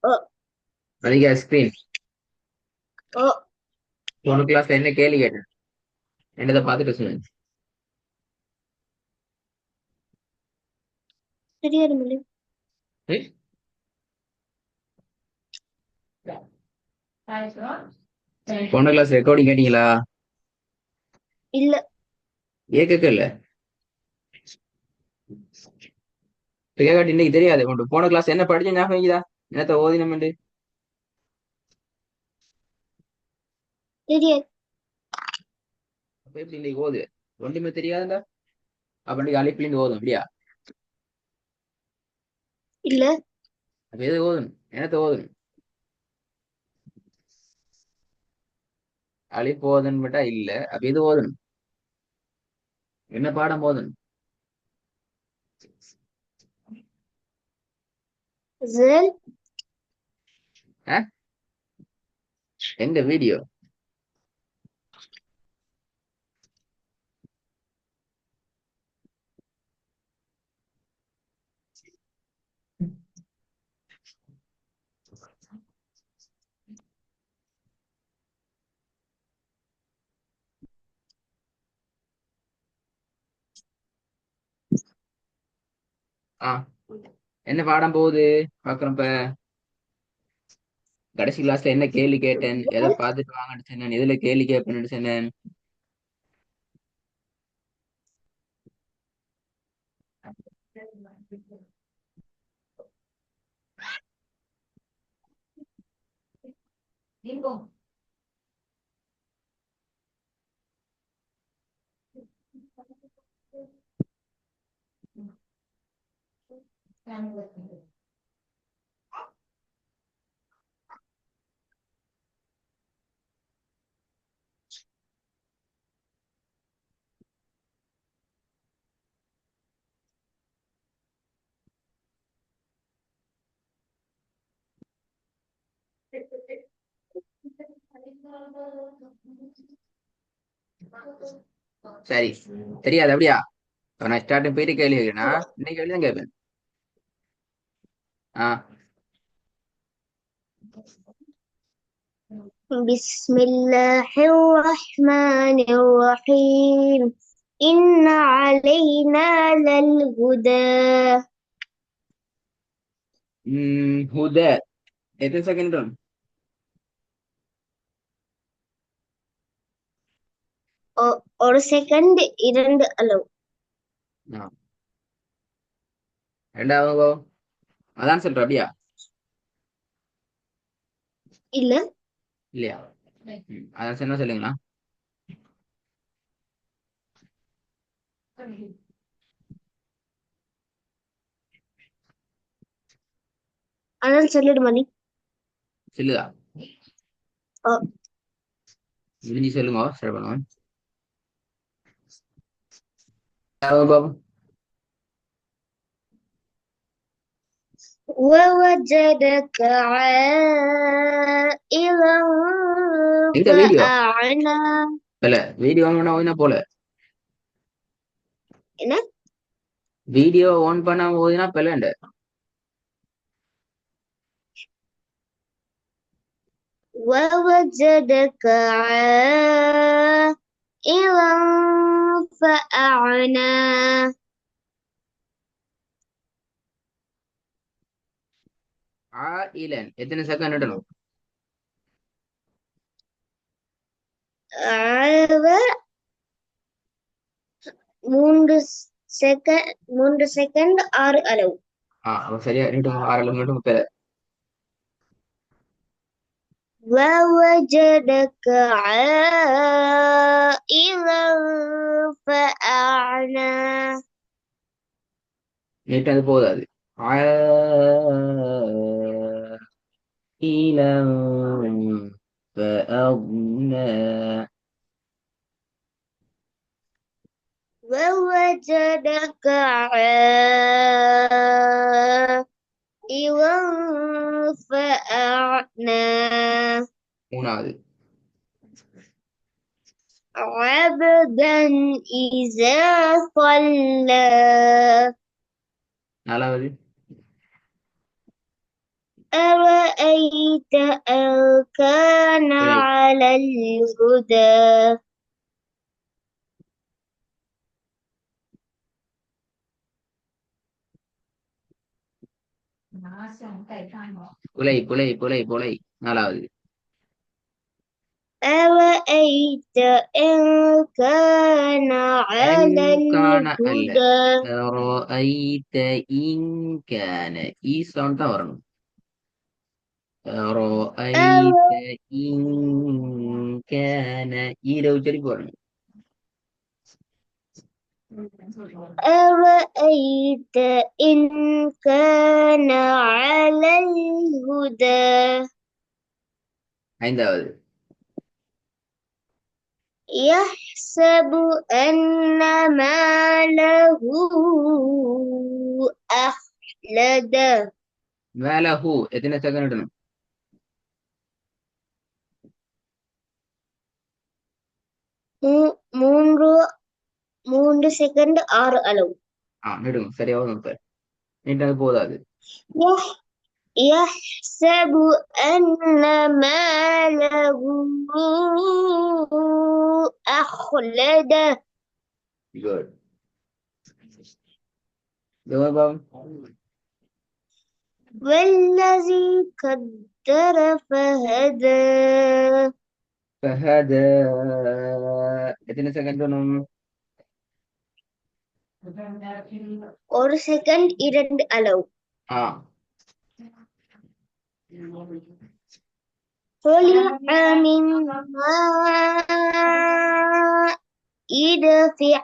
ஓ அதிக ஸ்கிரீன் ஓ போன கிளாஸ்ல என்ன கேள்வி கேட்டேன் என்னதை பார்த்துட்டு சொல்லுங்க. தெரியாது மல்லி. ஏய், போன கிளாஸ் ரெக்கார்டிங் கேட்டீங்களா? இல்ல. ஏற்க இல்ல கேட்காட்டி இன்னைக்கு தெரியாது உன்ட்டு போன கிளாஸ் என்ன படிச்ச ஞாபகம் வைக்குதா? என்னத்த ஓதினமெண்டு தெரியாது. அப்ப எப்படி இன்னைக்கு ஓது? ஒன்றுமே தெரியாதுண்டா. அப்ப இன்னைக்கு அழைப்பிலிருந்து ஓதும் அப்படியா? இல்ல. அப்ப எது ஓதணும்? என்னத்த ஓதணும்? அழைப்பு ஓதணும் பட்டா இல்ல. அப்ப எது ஓதணும்? என்ன பாடம் ஓதணும்? ஜல். ஆ? எங்க வீடியோ? ஆ, என்ன பாடம் போகுது பாக்குறோம் இப்ப. கடைசி கிளாஸ்ல என்ன கேள்வி கேட்டேன், எதை ஜல். பார்த்துட்டு வாங்கன்னு சொன்னேன், எதுல கேள்வி கேட்பேன்னு சொன்னேன். சரி, தெரியாது அப்படியா? இப்ப நான் ஸ்டார்டிங் போயிட்டு கேள்வி கேட்கிறேன்னா இன்னைக்கு கேள்வி தான் கேட்பேன். ஆ, بسم الله الرحمن الرحيم. إن علينا للهدى. ஹுத எத்தனை செகண்ட்? ஒரு செகண்ட் இரண்டு அளவு. ரெண்டாவது அதான் சொல்ற அப்படியா? இல்ல. இல்லையா? அதான் சொன்னா சொல்லுங்களா? அதான் சொல்லிடு மணி. சொல்லுதா? ஓ முடிஞ்சு சொல்லுங்க, சரி பண்ணுவோம். பாபு. ووجدك عائلا எங்க வீடியோ? فأغنى. இல்ல, வீடியோ ஆன் பண்ண ஓதினா போல. என்ன? வீடியோ ஆன் பண்ண ஓதினா பிள்ளை. ووجدك عائلا فأغنى. ஆயிலன் எத்தனை செகண்ட் இடணும்? ஆக மூன்று செகண்ட் ஆறு அளவு. அப்ப சரியா ரெண்டு ஆறு மட்டும் முப்பது. ووجدك عائلا فأغنى. நேற்று அது போதாது. ஆயிலம் فأغنى. ووجدك عائلا فأغنى. மூணாவது. عبدا إذا صلى. நாலாவது. أرأيت إن كان பிழை على الهدى புலை நாலாவது أرأيت إن كان على என்கான அல்ல الهدى رأيت إن كان ஈ சவுண்ட் தான் வரணும் رأيت إن كان ஈர உச்சரிப்பு வரணும் أرأيت إن كان على الهدى ஐந்தாவது يحسب أن ماله أخلده மேலஹு எத்தனை செகண்ட் இடணும் மூன்று மூன்று செகண்ட் 6 அளவு நெடுங்க சரியா வரும் சார் நீட்டாக போதாது يح- يحسب أن ماله أخلده குட் ஜவாபம் والذي قدر فهدى فهذا எத்தனை செகண்ட் வேணும் ஒரு செகண்ட் 2 அளவு ஆ خلق من ماء دافع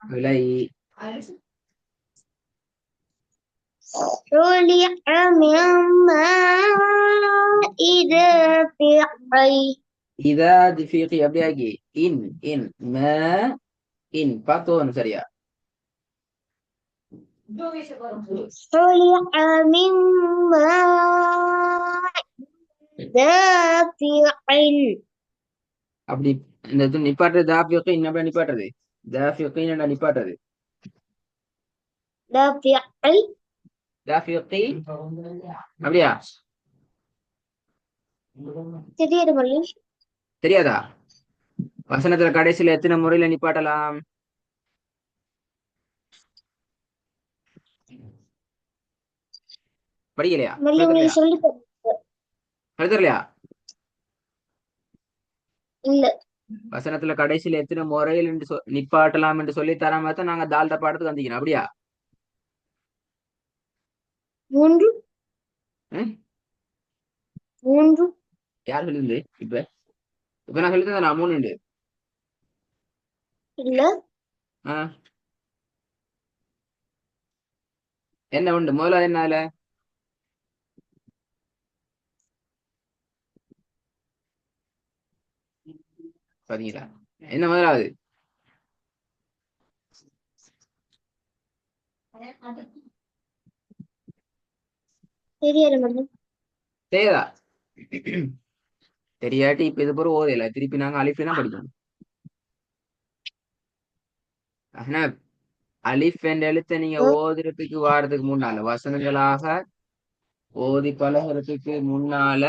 விலை خلق من ماء دافع இதா திஃபீகி அப்படியாகி இன் மா இன் பார்த்தோம் சரியா خلق من ماء دافع அப்படி இந்த இது நிப்பாட்டுறது தாஃபிகி என்ன நிப்பாட்டுறது தாஃபிகி என்ன நிப்பாட்டுறது دافع தாஃபிகி அப்படியா தெரியுது மல்லி தெரியாதா வசனத்துல கடைசியில எத்தனை முறையில நிப்பாட்டலாம் படிக்கலையா மல்லி உங்களுக்கு சொல்லி எழுதலையா இல்ல வசனத்துல கடைசியில எத்தனை முறையில் என்று நிப்பாட்டலாம் என்று சொல்லி தராம தான் நாங்க தால்ட பாடத்துக்கு வந்திக்கிறோம் அப்படியா மூன்று ம்? மூன்று யார் சொல்லிருந்து இப்ப நான் சொல்லித்தேன் நான் 3 உண்டு இல்ல ஆ என்ன உண்டு முதல்ல என்ன அதுல பாத்தீங்களா என்ன முதலாவது தெரியாது மல்லி தெரியாதா தெரியாட்டி இப்ப இது பொருள் ஓதையில திருப்பி நாங்க அலிஃபி தான் படிக்கணும் ஆனா அலிஃப் என்ற எழுத்தை நீங்க ஓதுறதுக்கு வாரத்துக்கு முன்னால வசனங்களாக ஓதி பழகுறதுக்கு முன்னால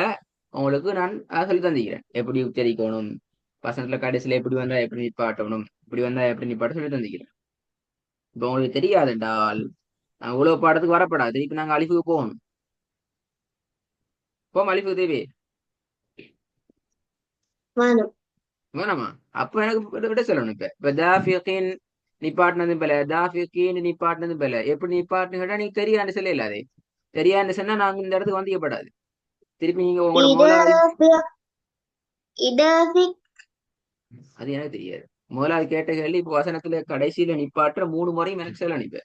உங்களுக்கு நான் சொல்லி தந்திக்கிறேன் எப்படி உச்சரிக்கணும் வசனத்துல கடைசியில எப்படி வந்தா எப்படி நிப்பாட்டணும் இப்படி வந்தா எப்படி நிப்பாட்ட சொல்லி தந்திக்கிறேன் இப்ப உங்களுக்கு தெரியாது என்றால் நான் உழவு பாடத்துக்கு வரப்படாது திருப்பி நாங்க அலிஃபுக்கு போகணும் அலிஃபுக்கு தேவி வேணும் வேணாமா அப்ப எனக்கு விட சொல்லணும் இப்ப தாஃபிகின் நிப்பாட்டினது பல தாஃபிகின் நிப்பாட்டினது பல எப்படி நிப்பாட்டுன்னு கேட்டா நீங்க தெரியான்னு சொல்லல அதே தெரியான்னு சொன்னா நாங்க இந்த இடத்துக்கு வந்திக்கப்படாது திருப்பி நீங்க உங்களோட முதலாளி இதாஃபி அது எனக்கு தெரியாது முதலாளி கேட்ட கேள்வி இப்ப வசனத்துல கடைசியில நிப்பாட்டுற 3 முறையும் எனக்கு சொல்ல அனுப்ப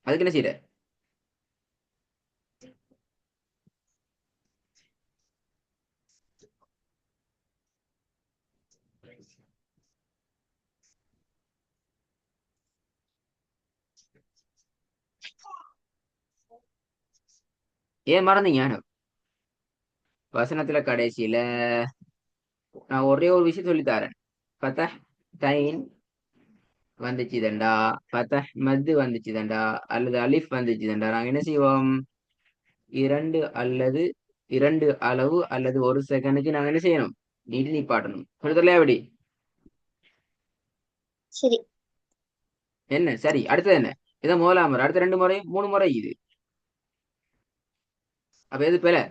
அதுக்கு என்ன செய்யற ஏன் மறந்தீங்க வசனத்துல கடைசியில நான் ஒரே ஒரு விஷயம் சொல்லி தரேன் ஃபதஹ் தைன் வந்துச்சுதண்டா, ஃபதஹ் மத்து வந்துச்சுதண்டா, அல்லது அலிஃப் வந்துச்சுதண்டா, நாங்க என்ன செய்வோம்? இரண்டு அளவு அல்லது ஒரு செகண்டுக்கு நாங்க என்ன செய்யணும்? நீட்டி நிப்பாட்டணும். சொல்றதுல எப்படி? சரி. என்ன சரி? அடுத்தது என்ன? இதை முதலாம் முறை, அடுத்த 2 முறை 3 முறை இது. அப்ப எது பிழை?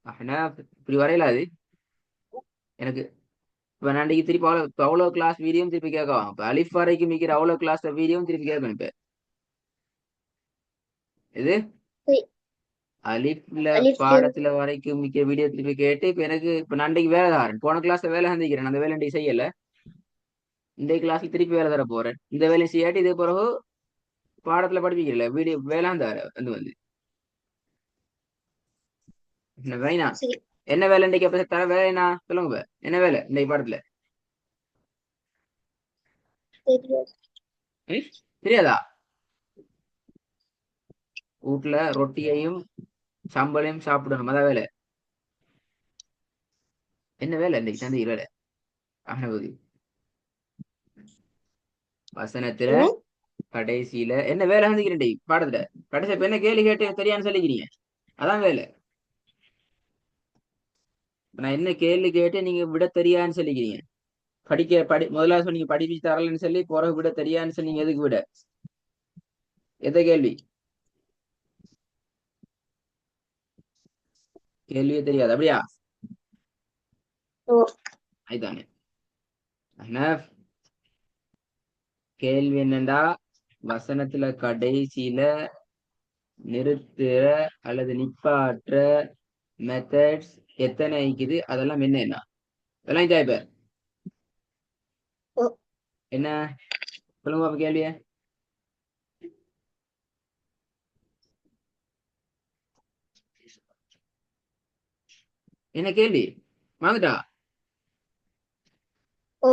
ஆனா இப்படி வரையில அது எனக்கு இப்ப நான் அன்னைக்கு திருப்பி அவ்வளோ கிளாஸ் வீடியோ திருப்பி கேட்கலாம். இப்ப அலிஃப் வரைக்கும் மிக்கிற அவ்வளோ கிளாஸ் வீடியோ திருப்பி கேட்கணும். இப்ப இது சரி. அலிஃப்ல அலிஃப்ல இருந்து பாடத்துல வரைக்கும் மிக்கிற வீடியோ திருப்பி கேட்டு இப்ப எனக்கு இப்ப நான் அன்றைக்கு வேலை தாரேன். போன கிளாஸ்ல வேலை சந்திக்கிறேன், அந்த வேலை இன்றைக்கு செய்யல. இந்த கிளாஸ்ல திருப்பி வேலை தர போறேன். இந்த வேலையை செய்யாட்டி இது பிறகு பாடத்துல படிப்பிக்கல வீடியோ வேலை தர வந்து என்ன வேணா சரி. என்ன வேலை இன்றைக்கு அப்ப தர வேலைனா சொல்லுங்க இப்ப. என்ன வேலை இன்றைக்கு பாடத்துல? தெரியாது. ம்? தெரியாதா? வீட்டுல ரொட்டியையும் சம்பளையும் சாப்பிடணும், அதான் வேலை. என்ன வேலை இன்னைக்கு தந்தை வேலை? அகனபதி வசனத்துல என்ன? கடைசியில என்ன வேலை சந்திக்கிறேன் பாடத்துல கடைசி இப்ப என்ன கேள்வி கேட்டு தெரியான்னு சொல்லிக்கிறீங்க, அதான் வேலை. நான் என்ன கேள்வி கேட்டு நீங்க விட தெரியான்னு சொல்லிக்கிறீங்க. முதல்ல சொன்னீங்க படிப்பு தரலன்னு சொல்லி பிறகு விட தெரியான்னு சொன்னீங்க. எதுக்கு விட? எந்த கேள்வி? கேள்வியே தெரியாது அப்படியா? ஓ. அதுதானே. ஆனா கேள்வி என்னண்டா, வசனத்துல கடைசியில நிறுத்துற அல்லது நிப்பாற்ற மெத்தட்ஸ் எத்தனை இருக்குது, அதெல்லாம் என்ன அதெல்லாம் இதா இப்ப ஓ. என்ன சொல்லுங்க பாப்போம் கேள்விய. என்ன கேள்வி வாங்கட்டா? ஓ.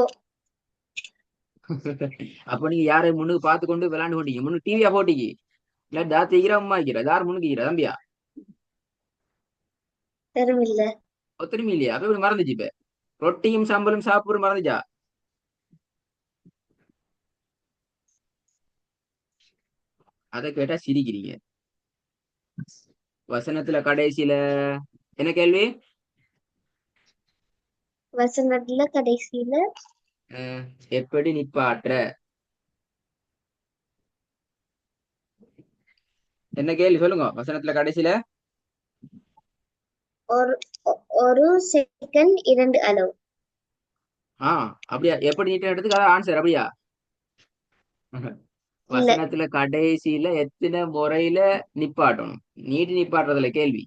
அப்ப நீங்க யாரை முன்னுக்கு பார்த்து கொண்டு விளையாண்டு கொண்டீங்க? முன்னுக்கு டிவியா போட்டிக்கு இல்ல தாத்து ஈரா அம்மா இருக்கிற யார் முன்னுக்கு ஈரா தம்பியா? தரவில்லை. ஒத்தருமே இல்லையா? அப்ப இப்படி மறந்துச்சு. இப்ப ரொட்டியும் சம்பலும் சாப்பிடும் மறந்துச்சா? அதை கேட்டா சிரிக்கிறீங்க. வசனத்துல கடைசியில என்ன கேள்வி? வசனத்துல கடைசியில எப்படி நிப்பாற்ற? என்ன கேள்வி சொல்லுங்க. வசனத்துல கடைசியில ஒரு ஒரு செகண்ட் 2 அளவு. அப்படியா? எப்படி நீட்டத்துக்கு அதான் ஆன்சர் அப்படியா? இல்ல. வசனத்துல கடைசியில எத்தனை முறையில நிப்பாட்டணும்? நீட்டி நிப்பாட்டுறதுல கேள்வி.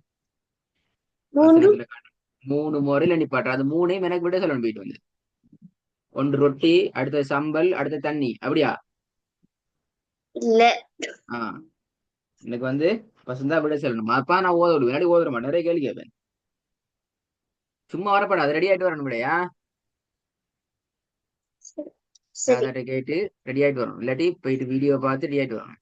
3. வசனத்துல 3 முறையில நிப்பாட்டுற, அது மூணையும் எனக்கு விட சொல்லணும். போயிட்டு வந்து ஒன்று ரொட்டி, அடுத்த சம்பல், அடுத்த தண்ணி, அப்படியா? இல்ல. ஆஹ் எனக்கு வந்து வசந்தா விட சொல்லணும். அப்பா நான் ஓத விடுவேன், இல்லாட்டி ஓதுற மாட்டேன், நிறைய கேள்வி கேட்பேன். சும்மா வரப்படாது, ரெடி ஆயிட்டு வரணும் இல்லையா? சரி. தாத்தாட்ட கேட்டு ரெடி ஆயிட்டு வரணும், இல்லாட்டி போயிட்டு வீடியோ பார்த்து ரெடி ஆயிட்டு வரணும்.